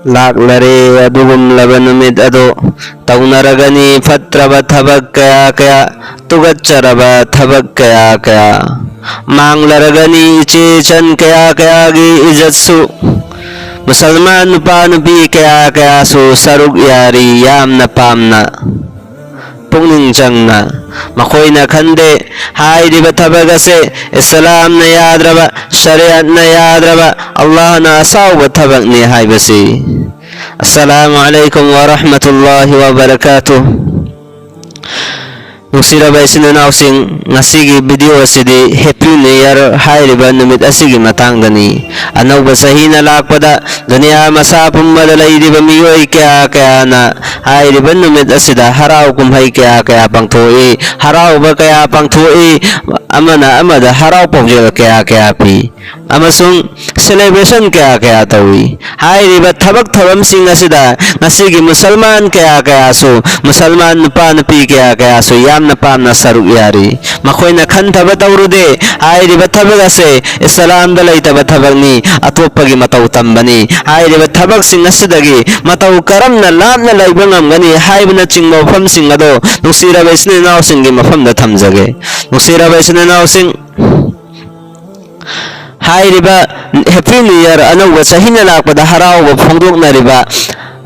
ꯂꯥꯛꯂꯔꯦ ꯑꯗꯨꯒꯨꯝꯂꯕ ꯅꯨꯃꯤꯠ ꯑꯗꯨ ꯇꯧꯅꯔꯒꯅꯤ ꯐꯠꯇ꯭ꯔꯕ ꯊꯕꯛ ꯀꯌꯥ ꯀꯌꯥ ꯇꯨꯒꯠꯆꯔꯕ ꯊꯕꯛ ꯀꯌꯥ ꯀꯌꯥ ꯃꯥꯡꯂꯔꯒꯅꯤ ꯏꯆꯦ ꯆꯟ kaya kayagi ijatsu musalman nupa nupi kaya kayasu saruk yari yamna pamna pungning changna makoyna khande hairiba thabagase islam na yadraba shariat na yadraba allah na asawba thabakni haibasi. Assalamu alaikum wa rahmatullahi wa barakatuh. Nusiraba isinanausing ngasigi video asidi Happy New Year hairiba numit asigi matangdani anauba chahi na lakpada dunia masa pummada laydiba miyoy kaya kaya na hairiba numit asida haraw kumhay kaya kaya pangthui haraw ba kaya pangthui amana amada haraw pagjel kaya kaya pi amasung celebration kaya kaya tawi hairiba thabak thabam sing asida ngasigi musalman kaya kaya su musalman nupa nupi kaya kaya su na pamna saruk yari makoyna khantaba tawrude hairiba thabagase islam da laitaba thabagni atopagi mataw tambani hairiba thabak sing asidagi mataw karamna lamna laiba ngamgani haibna chingmo pham sing ado nusiraba isninaw singi mafamda thamjage nusiraba isninaw sing hairiba Happy New Year anauba chahi na lakpada haraw phongdoknariba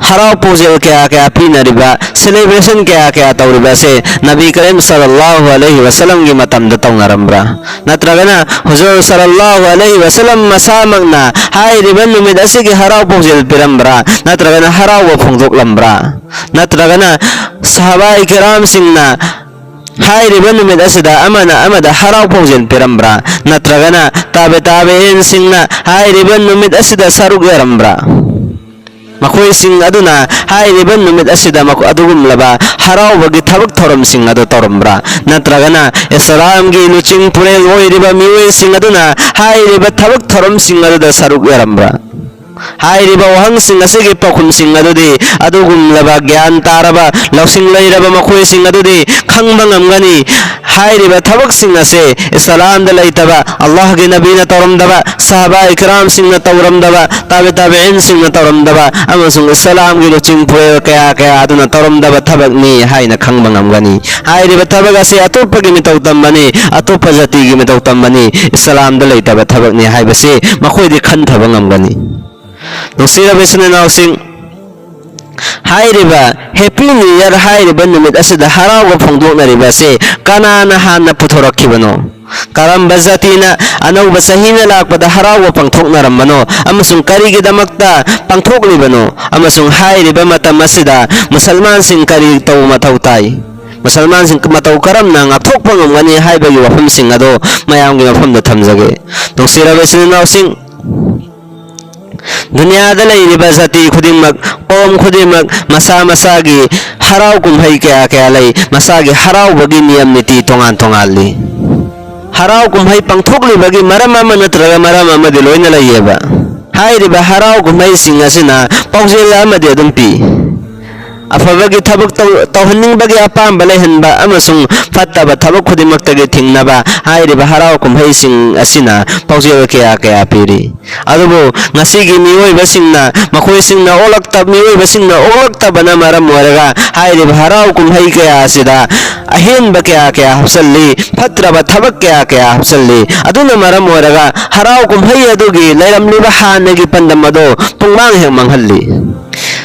haraw pujel kaya kaya pinariba celebration kaya kaya tawriba se Nabi Karim sallallahu alaihi wasallam gi matamda tawnarambra natragana huzur sallallahu alaihi wasallam masamagna hairiba numit asigi haraw pujel pirambra natragana haraw phongdoklambra natragana sahabai kiram singna hairiba numit asida amana amada haraw pujel pirambra natragana tabe singna hairiba numit asida sarug yarambra makoy sing aduna hairiba numit asida mako adugumlaba haraw bagi thabak thoram sing adu torambra natragana islam gi luching purel oiriba miwe sing aduna hairiba thabak thoram sing adu da saruk yarambra hairiba wahang sing asigi pakhum sing adudi adugumlaba gyan taraba lausing lairaba makoy sing adudi khangba ngamgani hairiba thabak sing ase islam da laitaba allah gi nabina toramdaba sahaba ikram sing na toramdaba tabi'in sing na toramdaba amasung islam gi luching purel kaya kaya aduna toramdaba thabak ni haina khangba ngamgani hairiba thabak ase atopa gi mitaw tambani atopa jati gi mitaw tambani islam da laitaba thabak ni haibase makoy di khan thaba ngamgani. Nusiraba isinanaw sing hairiba Happy New Year hairiba numit asida haraw phongdoknariba se kanana hana puthorakhibano karamba jatina anauba chahi na lakpada haraw pangthoknarambano amasung karigi damakta pangthoklibano amasung hairiba matam asida musalman sing kari taw mataw tai musalman sing mataw karamna ngakthokpa ngamgani haibagi wafam sing ado mayamgi mafamda thamjage. Nusiraba isinanaw sing dunia da lairiba jati khudimmak qom khudimmak masa masagi haraw kumhai kaya kaya lai masagi haraw bagi niyam niti tongan tongali haraw kumhai pangthokli bagi maram ama natraga maram ama diloina layeba hairiba haraw kumhai sing asina paujel ama de adumpi afabagi thabak tawhanning bagi apam balaihanba amasung fattaba thabak khudimak tagi thingnaba hairiba haraw kumhai sing asina paujel kaya kaya piri adubo ngasigi miyoy basingna makoy singna olakta miyoy basingna olakta bana maram waraga hairiba haraw kumhai kaya asida ahen ba kaya kaya hapsalli fatraba thabak kaya kaya hapsalli aduna maram waraga haraw kumhai adugi lairamliba hanagi pandamado pungmang heng manghalli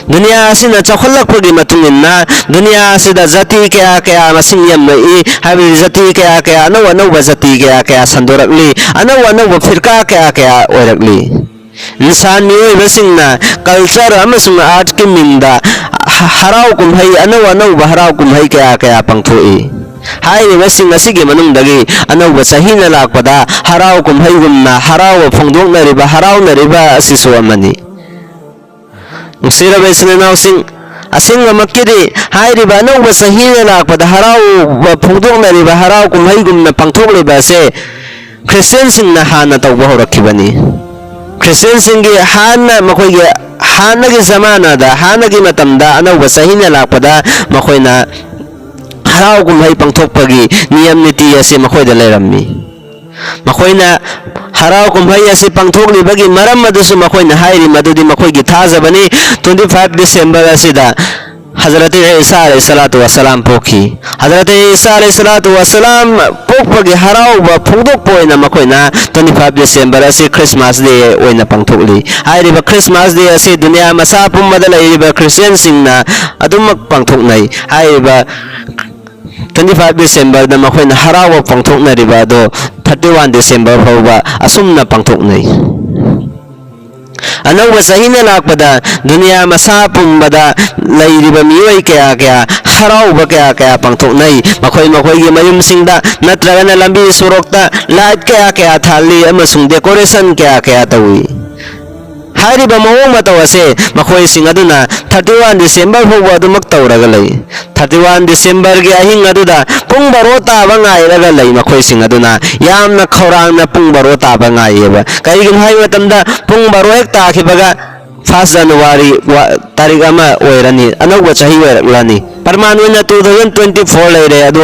dunia asina chakhallakpagi matungina dunia asida jati kaya kaya masing yamai habi jati kaya kaya anaw anauba jati kaya kaya sandorakli anaw anauba firqa kaya kaya oirakli insan miyoy basingna culture amasung art ki minda haraw kumhai anaw anauba haraw kumhai kaya kaya pangthui hairiba sing asigi manungdagi anauba chahi na lakpada haraw kumhai gumna haraw phongdoknariba harawnariba asisu amani. Nusiraba isinanaw sing asing mamakidi hairiba anauba chahi na lakpada haraw phongdoknariba haraw kumhai gumna pangthokliba se Christian sing na hana tawba horakhibani Christian singi hana makoygi hana gi zamana da hana gi matamda anauba chahi na lakpada makoyna haraw kumhai pangthokpagi niyam niti ase makoyda lairammi Makoina harau kumhai asi pangthokli bagi maram adusu makoina hairi madudi makoigi thajabani 25 December asida Hazrat Isa alayhi salatu wassalam pokhi. Hazrat Isa alayhi salatu wassalam pokpagi harau ba phungdok poina makoina 25 December asi Christmas day oina pangthokli. Hairi ba Christmas day asi dunia masa pummada laiba Christian singna adumak pangthoknai. Hairi ba 25 December da makoina harau pangthokna riba do 31 December fawba asumna pangthoknai. Anouba chahina lakpada dunia masa pumbada lairiba miyoi kaya harauba kaya pangthoknai makhoi gi mayumsingda natragana lambi sorokta light kaya thali amasung decoration kaya tawi hairiba mawong matawase makhoi sing aduna 31 December fawba adumak tawraga lay 31 December gi ahing aduda pung baro taba ngairaga lay makhoi sing aduna yamna khorangna pung baro taba ngaiyeba kaigin hai matamda pung baro ek takhibaga 1 January tarik ama oirani anouba chahi oiraklani parmanuna 2024 leire adu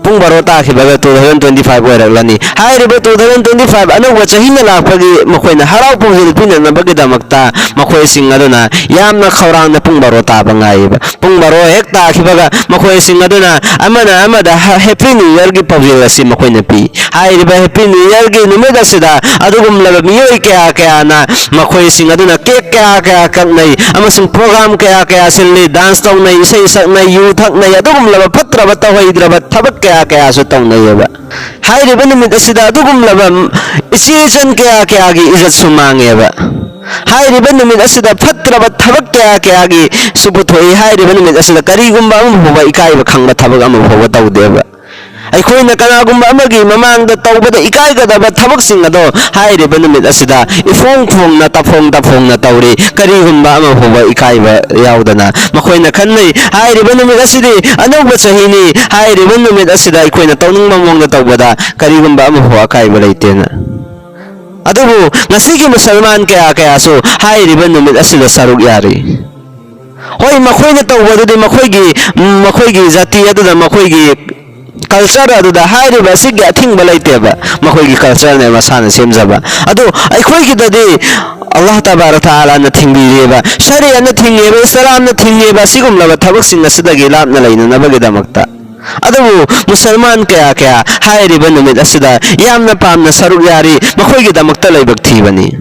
pung baro takhibaga 2025 oiraklani hairiba 2025 anouba chahina lakpagi makoina harau pungjil pinana bagi damakta makoi sing aduna yamna khawrangna pung baro taba ngaiba pung baro hek takhibaga makoi sing aduna amada happy new year gi pawjil asi makoina pi hairiba happy new year gi numeda sida adugum laba miyoi kaya na makoi sing aduna cake kaya kaknai amasung program kaya silni dance tawnai isai saknai yu thaknai adugum laba phatraba tawaidraba thabak kaya su tawnai yaba hairiba numit asida adugum laba isijan kaya gi izat sumangeba hairiba numit asida phatraba thabak kaya gi subuthoi hairiba numit asida karigumba amhuba ikaiba khangba thabak amhuba tawdeba aikoina kanagumba amagi mamangda tawbada ikaigadaba thabaksing ado hairiba numit asida ifong na tafong na tawri karigumba amhuba ikaiba yaudana makoina khannai hairiba numit asidi anouba chahini hairiba numit asida aikoina tawningba mongda tawbada karigumba amhuba akaiba leitena adubu ngasigi musalman kaya so hairiba numit asida saruk yari hoi makoina tawbadudi makoigi jati aduda makoigi culture aduda hairiba sigi athingba leiteba makoigi culture ne masana semjaba adu aikoigi dadi Allah tabarak taala na thingbireba sharia na thingeba islam na thingeba sigumlaba thabaksing asidagi lapna leina nabagi damakta adubu musalman kaya hairiba numit asida yamna pamna saruk yari makoigi damakta leibak thibani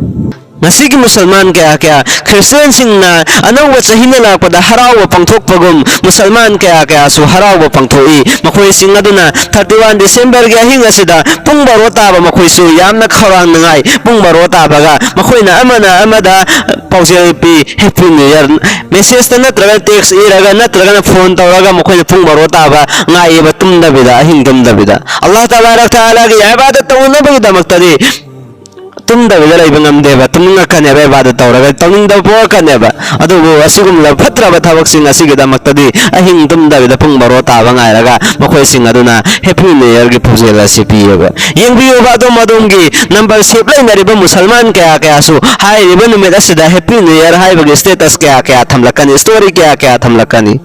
ngasigi musalman kaya Christian singna anouba chahina lakpada harauba pangthokpagum musalman kaya su harauba pangthoi makoi sing aduna 31 December gi ahing asida pung baro taba makoi su yamna khawrang nangai pung baro taba ga makoina amada pausel pi happy new year message ta natraga text iraga natraga phone tawraga makoina pung baro taba ngai ba tumda bida ahing tumda bida Allah tabarak taala gi ibadat tawna bagi damaktari tumda bida laiba ngamdeba tumnga kaneba ibadat tawraga tawningda po kaneba adubu asigumla phatraba thabaksing asigi damaktadi ahing tumda bida pung baro taba ngairaga makoi sing aduna happy new year gi pujela sipiyoga yengbiyoba ado madumgi number save lainariba musalman kaya su hairiba numit asida happy new year haibagi status kaya thamlakani story kaya thamlakani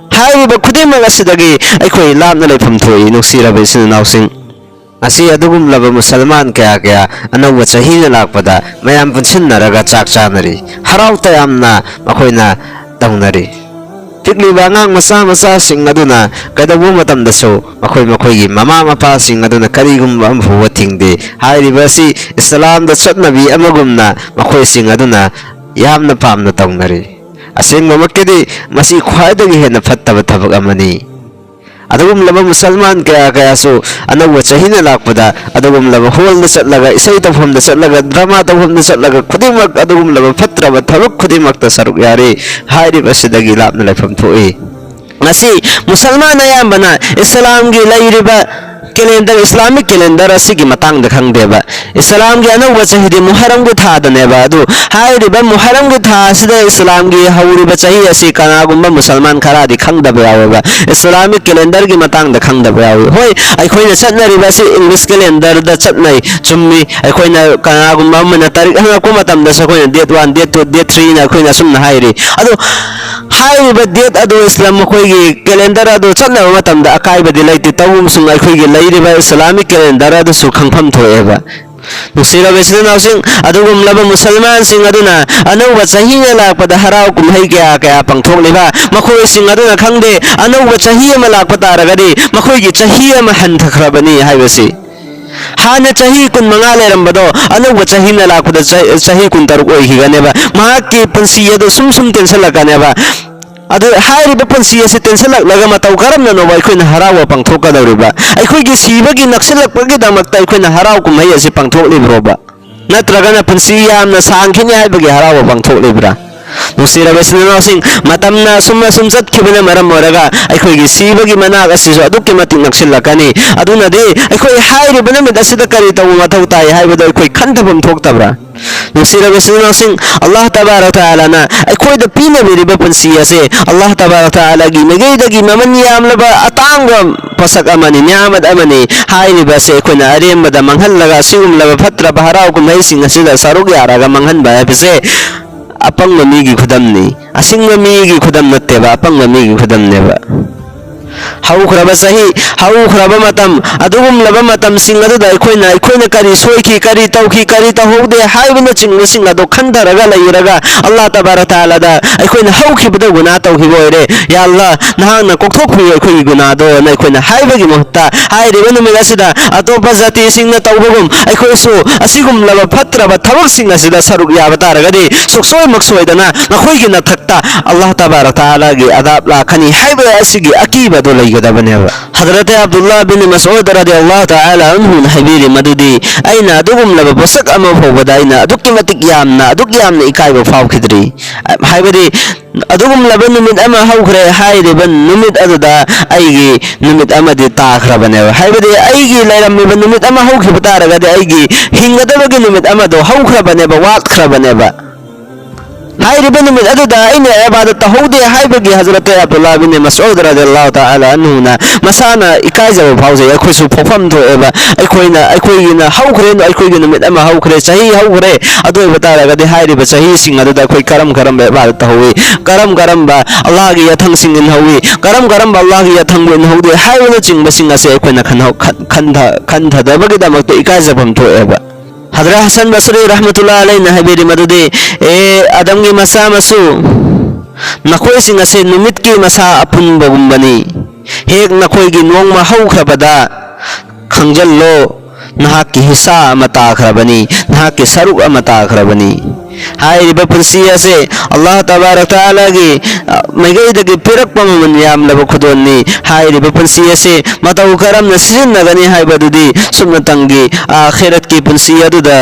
hairiba khudimag asidagi aikoi lapna leifam thoi nuksiraba isin nausing asi adugum laba musalman kaya anouba chahina lakpada mayam punsinnaraga chak chanari harau tayamna makoina tawnari tikliba ngang masa sing aduna kadabu matamdaso makoigi mama mapa sing aduna karigumba amhuwa thingde hairiba si islam da chatnabi amagumna makoi sing aduna yamna pamna tawnari asengba makkedi masi khwaidagi hena phattaba thabak amani adugum laba musalman kaya so anouba chahina lakpada adugum laba hol na chatlaga isai tafhom da chatlaga drama tafhom da chatlaga khudimak adugum laba phatraba thabak khudimak ta saruk yari hairiba sidagi lapna laifam thoi ngasi musalman ayambana islam gi lairiba calendar Islamic calendar asigi matang da khangdeba Islam gi anouba chahidi Muharram gi tha daneba adu hairiba Muharram gi tha sida Islam gi hauriba chahi asi kanagumba musalman khara di khangdaba yaweba Islamic calendar gi matang da khangdaba yawi hoi aikoina chatnariba si English calendar da chatnai chummi aikoina kanagumba mana tarik hanga ko matam da sakoina date 1 date 2 date 3 na aikoina sumna hairi adu हाइरिबा date अदो Islam मखोइगी calendar अदो चन्नबा मतमदा अकाइबदि लैते तवुमसुंग अखोइगी लैरिबा Islamic calendar अदो सु खंगफम थोएबा नुसिरबा सिनाउसिंग अदुगुमलबा मुसलमान सिंग अदुना अनौबा चाहिना लाकपदा हराव कुमहै क्या क्या पंगथोकलिबा मखोइ सिंग अदुना खंगदे अनौबा चाही अमा लाकपा तारगदि मखोइगी चाही अमा हंथखरबनी हाइबसि हाने चाही कुन मंगा लेरंबदो अनौबा चाहीना लाकपदा चाही कुन तरुक ओइहिगनेबा महाकि पुंसी अदु सुम सुम टेंसलकनेबा अदु हाइरिबा पुंसी असे टेंसलकलगा मतौ करमना नोबा अखोइना हराव पंगथोकदौरिबा अखोइगी सिबगी नक्सलकपगी दमकता अखोइना हराव कुमहै असे पंगथोकलिब्रोबा नत्रगना पुंसी यामना सांखिनि हाइबगी हराव पंगथोकलिब्रा नुसिरबा सिनाउसिंग मतमना सुम सुम चतखिबना मरम ओरगा अखोइगी सिबगी मनाग असिसु अदुक्कि मतिक नक्सलकनी अदुनदि अखोइ हाइरिबा नमित असिदा करि तौ मथौ ताइ हाइबदो अखोइ खंथबम थोकतब्रा नुसिरबा सिनाउसिंग अल्लाह तबारक तआला ना अखोइदा पीनबिरिबा पुंसी असे अल्लाह तबारक तआला गी मगैदगी ममन यामलबा अतांगबा पसक अमनि न्यामत अमनि हाइरिबा से अखोइना अरेमबदा मंगहलगा सिगुमलबा फत्रबा हराव कुमहै सिंग असिदा सरुक यारागा मंगहनबा हाइबसे अपंग मीगी खुदमनी असिंग मीगी खुदम नत्तेबा अपंग मीगी खुदमनेबा हौख्रबा सही हौख्रबा मतम अदुगुम लबा मतम सिंग अदुदा अखोइना करी सोइखी करी तौखी करी तहौदे हाइबना चिंग सिंग अदो खंधरगा लैरगा अल्लाह तबारक तआला दा अखोइना हौखिबदा गुनाह तौखिबो ओइरे या अल्लाह नहांना कोकथोखि अखोइगी गुनाहदो ना अखोइना हाइबगी महत्ता हाइरिबा नुमित असिदा अतोपा जाति सिंगना तौबगुम अखोइसु असिगुम लबा फत्रबा थबक सिंग असिदा सरुक याबा तारगदि सुखसोय मक्सोयदना नखोइगी नथक्ता अल्लाह तबारक तआला गी अदाब लाखनी हाइबा असिगी अकीबा दो लैगदबनेबा हजरत अब्दुल्लाह बिन मसऊद रदियल्लाहु तआला अन्हु हबीरी मदुदी अइना अदुगुम लबा बसक अमा फोबदा अइना अदुक्कि मतिक यामना इकाइबा फावखिद्री हाइबदी अदुगुम लबा नुमित अमा हौख्रे हाइरिबा नुमित अदुदा अइगी नुमित अमदि ताखरबनेबा हाइबदी अइगी लैरम्मिबा नुमित अमा हौखिबा तारगदि अइगी हिंगदबगी नुमित अमदो हौख्रबनेबा वात्खरबनेबा हाइरिबा नुमित अदुदा अइना इबादत तहौदे हाइबगी हजरत अब्दुल्लाह बिन मसऊद रदियल्लाहु तआला अन्हुना मसाना इकाइजबा फावजे अखोइसु फोफम थोएबा अखोइगिना हौख्रेन अखोइगी नुमित अमा हौख्रे चाही हौख्रे अदोइबा तारगदि हाइरिबा चाही सिंग अदुदा अखोइ करम इबादत तहौई करम बा अल्लाह गी यथंग सिंग इनहौई करम बा अल्लाह गी यथंग इनहौदे हाइबना चिंग सिंग असे अखोइना खंधदबगी दमक्ता इकाइजबम थोएबा हजरत हसन बसरी रहमतुल्लाह अलैहि हबीरी मदुदी ए आदम की मसा मसु नखोई सिंग असे नुमित की मसा अपुन बगुम्बनी हेक नखोई की नोंगमा हौख्रबदा खंजल्लो नहाक की हिस्सा अमा ताखरबनी नहाक की सरुक अमा ताखरबनी हाइरिबा पुंसी असे अल्लाह तबारक तआला गी मैगैदगी पिरक्पा ममन यामलबा खुदोन्नी हाइरिबा पुंसी असे मतौ करमना सिजिन्नगनी हाइबदुदी सुमनतंगी आखिरत की पुंसी अदुदा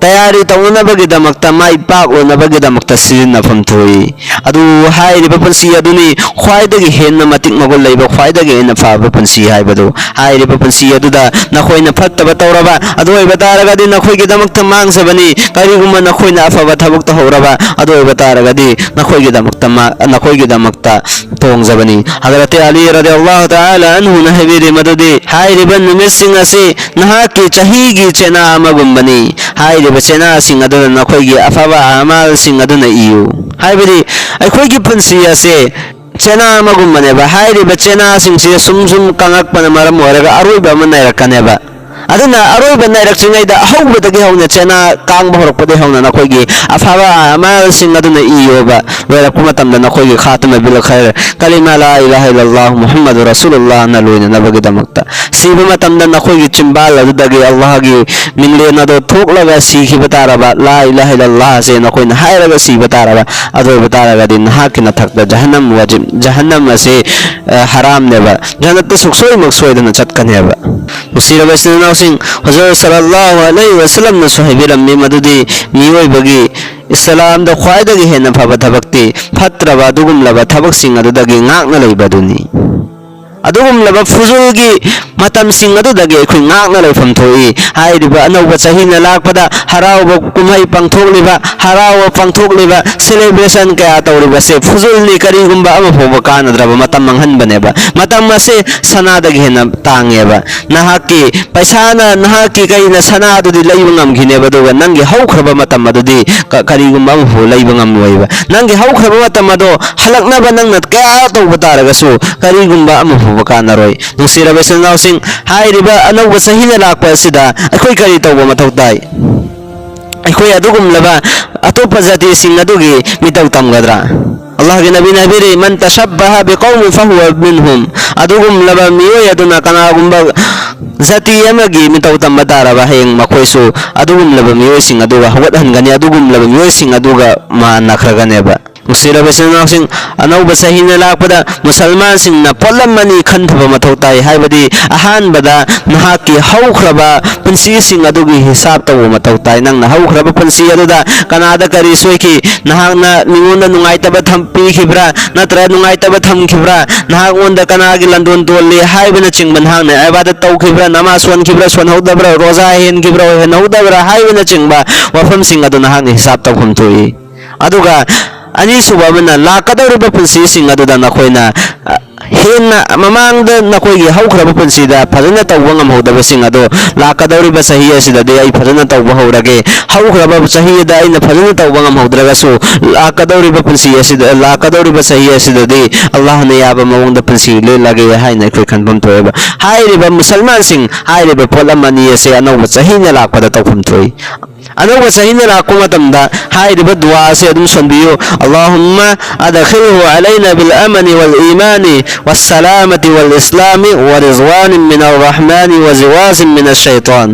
तयारी तौनबगिदमक्ता माइ पाकोनबगिदमक्ता सिजिन्नफम थोई अदु हाइरिबा पुंसी अदुनी ख्वाइदगी हेन्ना मतिक मगुल लैबा ख्वाइदगी हेन्ना फाबा पुंसी हाइबदु हाइरिबा पुंसी अदुदा नखोइना फत्तबा तौरबा अदुइबा तारगदि नखोइगिदमक्ता मांगसबनी करिगुमा नखोइना अफबा थबक तहौरबा अदुइबा तारगदि नखोइगिदमक्ता तोंगजबनी हजरत अली रदियल्लाहु तआला अन्हु नहबीरी मदुदी हाइरिबा नुमित सिंग असे नहाकी चाहीगी चेना अमगुम्बनी हाइरिबा चेना सिंग अदुना नखोइगी अफबा अमाल सिंग अदुना इयु हाइबदी अखोइगी पुंसी असे चेना अमगुम्बनेबा हाइरिबा चेना सिंगसे सुम कांगकपना मरम ओरगा अरोइबा अमा नायरकनेबा अदुना अरोइबा नायरक्चिङैदा अहौबदगी हौना चेना कांगबा होरकपदे हौना नखोइगी अफबा अमाल सिंग अदुना इयोबा लोइरक्पा मतमदा नखोइगी खातमा बिल खैर कलिमा ला इलाहा इल्लल्लाह मुहम्मदुर रसूलुल्लाह ना लोइना नबगिदमक्ता सीबा मतमदा नखोइगी चिम्बाल अदुदगी अल्लाह गी मिंगलेना दो थोकलगा सीखिबा तारबा ला इलाहा इल्लल्लाह से नखोइना हाइरगा सीबा तारबा अदोइबा तारगदि नहाकी नथक्ता जहन्नम असे हराम नेबा जन्नत सुखसोय मक्सोयदना चतकनेबा मुसीरबा सिनाउसिंग हुजूर सल्लल्लाहु अलैहि वसल्लम न सुहैबिरम्मी मदुदी मियोइबगी इस्लाम द ख्वाइदगी हेन्ना फबा थबक्ति फत्रबा दुगुमलबा थबक सिंग अदुदगी ngakna leibaduni ꯑꯗꯨꯒꯨꯝꯂꯕ ꯐꯨꯖꯨꯜꯒꯤ ꯃꯇꯝꯁꯤꯡ ꯑꯗꯨꯗꯒꯤ ꯑꯩꯈꯣꯏ ꯉꯥꯛꯅ ꯂꯩꯐꯝ ꯊꯣꯛꯏ ꯍꯥꯏꯔꯤꯕ ꯑꯅꯧꯕ ꯆꯍꯤꯅ ꯂꯥꯛꯄꯗ ꯍꯔꯥꯎꯕ ꯀꯨꯝꯍꯩ ꯄꯥꯡꯊꯣꯛꯂꯤꯕ ꯍꯔꯥꯎꯕ ꯄꯥꯡꯊꯣꯛꯂꯤꯕ ꯁꯦꯂꯦꯕ꯭ꯔꯦꯁꯟ ꯀꯌꯥ ꯇꯧꯔꯤꯕꯁꯦ ꯐꯨꯖꯨꯜꯅꯤ ꯀꯔꯤꯒꯨꯝꯕ ꯑꯃ ꯐꯥꯎꯕ ꯀꯥꯟꯅꯗ꯭ꯔꯕ ꯃꯇꯝ ꯃꯥꯡꯍꯟꯕꯅꯦꯕ ꯃꯇꯝ ꯑꯁꯤ ꯁꯅꯥꯗꯒꯤ ꯍꯦꯟꯅ ꯇꯥꯡꯉꯦꯕ ꯅꯍꯥꯛꯀꯤ ꯄꯩꯁꯥꯅ ꯅꯍꯥꯛꯀꯤ ꯀꯩꯅ ꯁꯅꯥ ꯑꯗꯨꯗꯤ ꯂꯩꯕ ꯉꯝꯈꯤꯅꯦꯕ ꯑꯗꯨꯒ ꯅꯪꯒꯤ ꯍꯧꯈ꯭ꯔꯕ ꯃꯇꯝ ꯑꯗꯨꯗꯤ ꯀꯔꯤꯒꯨꯝꯕ ꯑꯃꯐꯥꯎ ꯂꯩꯕ ꯉꯝꯂꯣꯏꯕ ꯅꯪꯒꯤ ꯍꯧꯈ꯭ꯔꯕ ꯃꯇꯝ ꯑꯗꯣ ꯍꯜꯂꯛꯅꯕ ꯅꯪꯅ ꯀꯌꯥ ꯇꯧꯕ ꯇꯥꯔꯒꯁꯨ ꯀꯔꯤꯒꯨꯝꯕ ꯑꯃ ꯐꯥꯎꯕ ꯀꯥꯟꯅꯔꯣꯏ ꯅꯨꯡꯁꯤꯔꯕ ꯏꯆꯤꯜ ꯏꯅꯥꯎꯁꯤꯡ ꯍꯥꯏꯔꯤꯕ ꯑꯅꯧꯕ ꯆꯍꯤꯅ ꯂꯥꯛꯄ ꯑꯁꯤꯗ ꯑꯩꯈꯣꯏ ꯀꯔꯤ ꯇꯧꯕ ꯃꯊꯧ ꯇꯥꯏ ꯑꯩꯈꯣꯏ ꯑꯗꯨꯒꯨꯝꯂꯕ ꯑꯇꯣꯞꯄ ꯖꯥꯇꯤꯁꯤꯡ ꯑꯗꯨꯒꯤ ꯃꯤꯇꯧ ꯇꯝꯒꯗ꯭ꯔꯥ ꯑꯜलाꯍꯒꯤ ꯅꯕꯤꯅ ꯍꯥꯏꯕꯤꯔꯤ ꯃꯟ ꯇꯁhabbaha biqawmin fahuwa minhum ꯑꯗꯨꯒꯨꯝꯂꯕ ꯃꯤꯑꯣꯏ ꯑꯗꯨꯅ ꯀꯅꯥꯒꯨꯝꯕ ꯖꯥꯇꯤ ꯑꯃꯒꯤ ꯃꯤꯇꯧ ꯇꯝꯕ ꯇꯥꯔꯕ ꯍꯌꯦꯡ ꯃꯈꯣꯏꯁꯨ ꯑꯗꯨꯒꯨꯝꯂꯕ ꯃꯤꯑꯣꯏꯁꯤꯡ ꯑꯗꯨꯒ ꯍꯧꯒꯠꯍꯟꯒꯅꯤ ꯑꯗꯨꯒꯨꯝꯂꯕ ꯃꯤꯑꯣꯏꯁꯤꯡ ꯑꯗꯨꯒ ꯃꯥꯟꯅꯈ꯭ꯔꯒꯅꯦꯕ ꯅꯨꯡꯁꯤꯔꯕ ꯏꯆꯤꯜ ꯏꯅꯥꯎꯁꯤꯡ ꯑꯅꯧꯕ ꯆꯍꯤꯅ ꯂꯥꯛꯄꯗ ꯃꯨꯁꯜꯃꯥꯟꯁꯤꯡꯅ ꯄꯣꯠꯂꯝ ꯑꯅꯤ ꯈꯟꯊꯕ ꯃꯊꯧ ꯇꯥꯏ ꯍꯥꯏꯕꯗꯤ ꯑꯍꯥꯟꯕꯗ ꯅꯍꯥꯛꯀꯤ ꯍꯧꯈ꯭ꯔꯕ ꯄꯨꯟꯁꯤꯁꯤꯡ ꯑꯗꯨꯒꯤ ꯍꯤꯁꯥꯕ ꯇꯧꯕ ꯃꯊꯧ ꯇꯥꯏ ꯅꯪꯅ ꯍꯧꯈ꯭ꯔꯕ ꯄꯨꯟꯁꯤ ꯑꯗꯨꯗ ꯀꯅꯥꯗ ꯀꯔꯤ ꯁꯣꯏꯈꯤ ꯅꯍꯥꯛꯅ ꯃꯤꯉꯣꯟꯗ ꯅꯨꯡꯉꯥꯏꯇꯕ ꯄꯤꯈꯤꯕ꯭ꯔꯥ ꯅꯠꯇ꯭ꯔꯒ ꯅꯨꯡꯉꯥꯏꯇꯕ ꯊꯝꯈꯤꯕ꯭ꯔꯥ ꯅꯍꯥꯛꯉꯣꯟꯗ ꯀꯅꯥꯒꯤ ꯂꯟꯗꯣꯟ ꯇꯣꯜꯂꯤ ꯍꯥꯏꯕꯅꯆꯤꯡꯕ ꯅꯍꯥꯛꯅ ꯏꯕꯥꯗꯠ ꯇꯧꯈꯤꯕ꯭ꯔꯥ ꯅꯃꯥꯖ ꯁꯣꯟꯈꯤꯕ꯭ꯔꯥ ꯁꯣꯟꯍꯧꯗꯕ꯭ꯔꯥ ꯔꯣꯖꯥ ꯍꯦꯟꯈꯤꯕ꯭ꯔꯥ ꯍꯦꯟꯍꯧꯗꯕ꯭ꯔꯥ ꯍꯥꯏꯕꯅꯆꯤꯡꯕ ꯋꯥꯐꯝꯁꯤꯡ ꯑꯗꯨ ꯅꯍꯥꯛꯅ ꯍꯤꯁꯥꯕ ꯇꯧꯐꯝ ꯊꯣꯛꯏ ꯑꯗꯨꯒ ꯑꯅꯤꯁꯨꯕ ꯑꯃꯅ ꯂꯥꯛꯀꯗꯧꯔꯤꯕ ꯄꯨꯟꯁꯤꯁꯤꯡ ꯑꯗꯨꯗ ꯅꯈꯣꯏꯅ ꯍꯦꯟꯅ ꯃꯃꯥꯡꯗ ꯅꯈꯣꯏꯒꯤ ꯍꯧꯈ꯭ꯔꯕ ꯄꯨꯟꯁꯤꯗ ꯐꯖꯅ ꯇꯧꯕ ꯉꯝꯍꯧꯗꯕꯁꯤꯡ ꯑꯗꯣ ꯂꯥꯛꯀꯗꯧꯔꯤꯕ ꯆꯍꯤ ꯑꯁꯤꯗꯗꯤ ꯑꯩ ꯐꯖꯅ ꯇꯧꯕ ꯍꯧꯔꯒꯦ ꯍꯧꯈ꯭ꯔꯕ ꯆꯍꯤꯗ ꯑꯩꯅ ꯐꯖꯅ ꯇꯧꯕ ꯉꯝꯍꯧꯗ꯭ꯔꯒꯁꯨ ꯂꯥꯛꯀꯗꯧꯔꯤꯕ ꯆꯍꯤ ꯑꯁꯤꯗꯗꯤ ꯑꯜꯂꯥꯍꯅ ꯌꯥꯕ ꯃꯑꯣꯡꯗ ꯄꯨꯟꯁꯤ ꯂꯦꯜꯂꯒꯦ ꯍꯥꯏꯅ ꯑꯩꯈꯣꯏ ꯈꯟꯐꯝ ꯊꯣꯛꯑꯦꯕ ꯍꯥꯏꯔꯤꯕ ꯃꯨꯁꯜꯃꯥꯟꯁꯤꯡ ꯍꯥꯏꯔꯤꯕ ꯄꯣꯠꯂꯝ ꯑꯅꯤ ꯑꯁꯤ ꯑꯅꯧꯕ ꯆꯍꯤꯅ ꯂꯥꯛꯄꯗ ꯇꯧꯐꯝ ꯊꯣꯛꯏ أنو سهين راكم تمدا هاي بدعاء سيدم سنبيو اللهم أدخله علينا بالأمن والإيمان والسلامة والإسلام ورضوان من الرحمن وزواج من الشيطان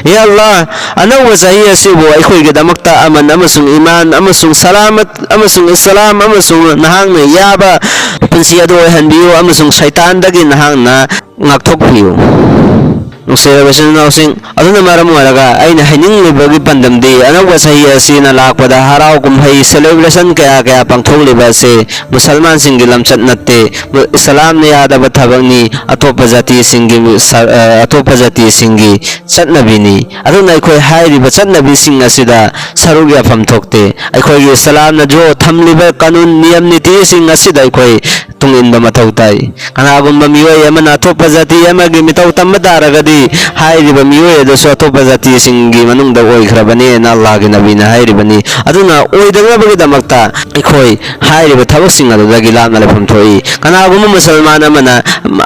يا الله أنا وزهي سيبو أخوي قد مقطع أمن أمسون إيمان أمسون سلامة أمسون إسلام أمسون نهان يابا بنسيادو هنبيو أمسون شيطان دقي نهان نقطوك فيو نسيربسن ناوسين أدونا مرمو أرغا أين هنين لبغي بندم دي أنا وسهي أسينا لاق ودا هراوكم هاي سليبريشن كيا كيا بانتوغ لباسي مسلمان سنگي لمشت نتي إسلام نيادا بطابغني أطوب جاتي سنگي چت نبيني أدونا أكوي هاي بچت نبي سنگ أسيدا سروغيا فمتوغتي أكوي إسلام نجو تمليب قانون نيام نتي سنگ أسيدا أكوي tung inba matau tai kana gumba miyoy amana athopa jati amagi mitau tamda ragadi hairiba miyoy do so athopa jati singi manungda oikhrabani na Allah gi nabina hairibani aduna oidagabagi damakta ikhoi hairiba thabak sing adagi lamna lefam thoi kana gumba musalman amana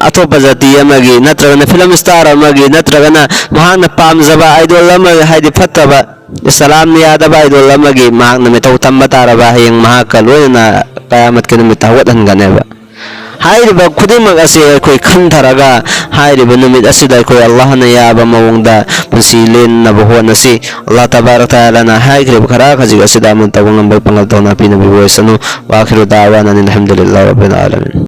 athopa jati amagi natragana film star amagi natragana mahana pamjaba idol amagi haidi phattaba Islam ni ada ba idol amagi mahana mitau tamma taraba hayang mahakaloina qayamat ke numit hawatan ganeba हाइरिबा खुदिमक असे कोई खंथरगा हाइरिबा नुमित असिदा कोई अल्लाह न याबा मवंगदा pussy लेन न बहोनसी अल्लाह तबारक तआला न हाइग्रिब खरा खजि असिदा मन तवंगम बै पंगल तोना पिन बिवसनु वा आखिरु दावाना अल्हम्दुलिल्लाहि रब्बिल आलमीन।